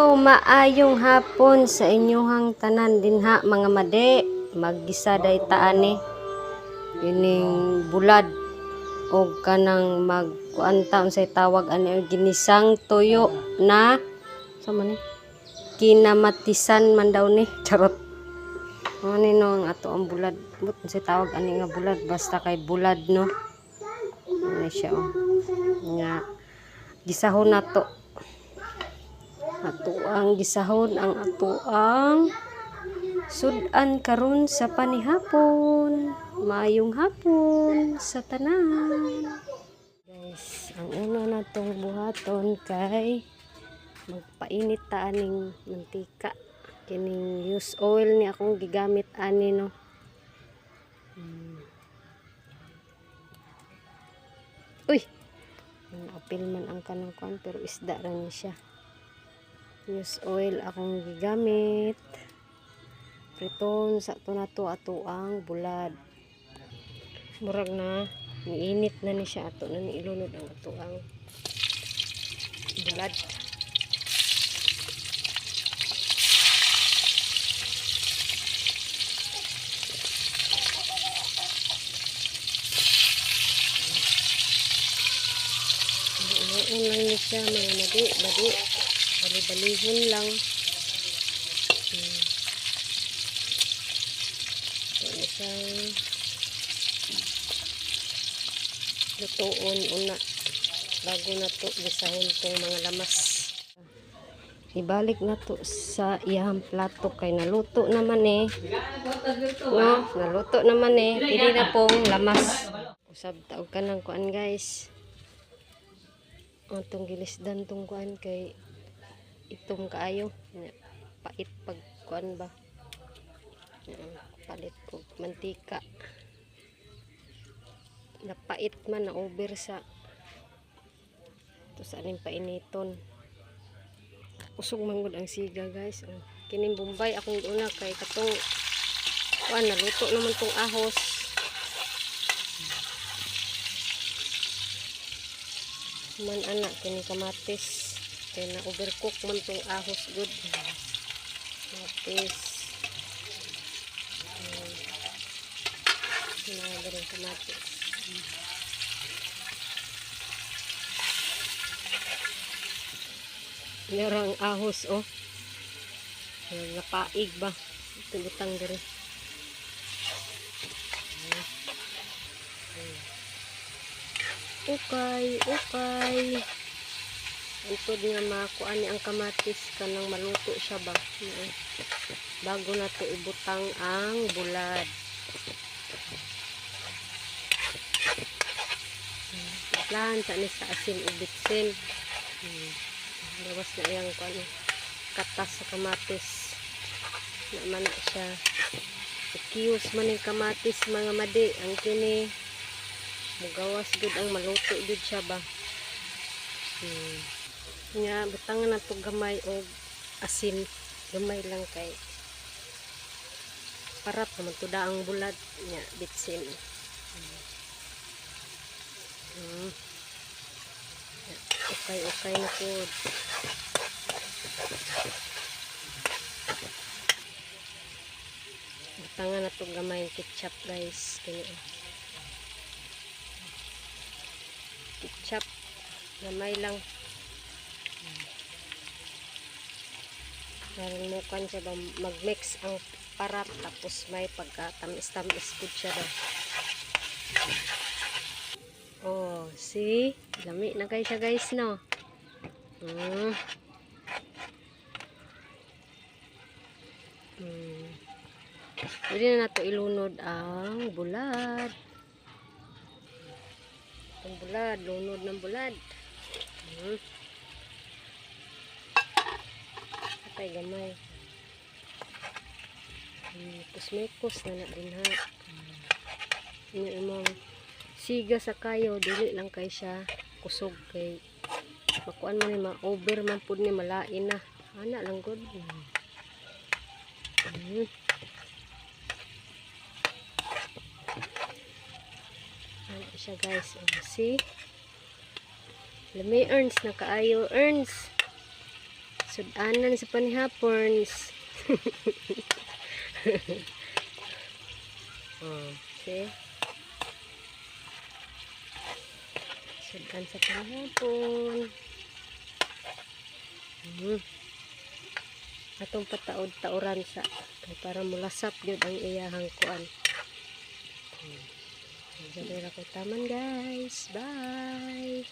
Maayong hapon sa inyong tanan dinha mga made. Maggisa day taani. Ining bulad o kanang magkuanta unsay tawag ani ginisang tuyo na sa man ni kinamatisan man daw ni charot. Ano no ang ato ang bulad. Unsay tawag ani nga bulad basta kay bulad no. Ano siya oh. Nga gisahon nato. Ato ang gisahon ang ato ang sudan karon sa panihapon. Maayong hapon sa tanan. Guys, ang una natong buhaton kay magpainit ta aning mantika. Kining use oil ni akong gigamit ani no. Uy. Apil man ang kanang kuan pero isda ra ni siya. Use oil akong gigamit. Priton sa to na to ato ang bulad. Murag na niinit na ni siya ato na niilunod ang ato ang bulad. Inuun lang ni siya mga madi. Bali-balihon lang. Ito isang lutuon una bago na to gisahon tong mga lamas. Ibalik na to sa iyang plato kay naluto naman eh. No, naluto naman eh. Pili na pong lamas. Usab taog ka ng kuan guys. Ang tong gilisdan tong kuan kay itom kaayo pait pag kuan ba palit ko mantika napait man na over sa to sa aning painiton usog manggod ang siga guys kining bombay akong una kay katong kuan naluto naman tong ahos man anak kining kamatis kaya na overcook man tong ahos good kamatis nagaling kamatis merang ahos oh napaig ba ito butang diri okay ito din nga makuha ni ang kamatis kanang maluto siya ba bago na to ibutang ang bulad plan sa ni sa asin ubitsin lawas na iyang katas sa kamatis naman na siya ikiyos man yung kamatis mga madi ang kini mugawas good ang maluto good siya ba nga butangan na to gamay o asin gamay lang kay parat naman to daang bulad nya bitsin okay na po butangan na to gamay ketchup guys kini ketchup gamay lang parang mukan siya ba mag-mix ang parat tapos may pagka-tamis-tamis good siya ba oh see lami na kayo siya guys no pwede na nato ilunod ang bulad lunod ng bulad patay gamay kusmekos na din ha ini imong siga sa kayo dili lang kay siya kusog kay makuan man ni ma-over man pud ni malain na ana lang gud ano siya guys see lami earns na kaayo earns Sudanan sa panihapons. Oh, see? Sudan sa panihapon. Atong pataod-tauran sa para mulasap yun ang iyahang kuan. Dali ra ko taman guys. Bye!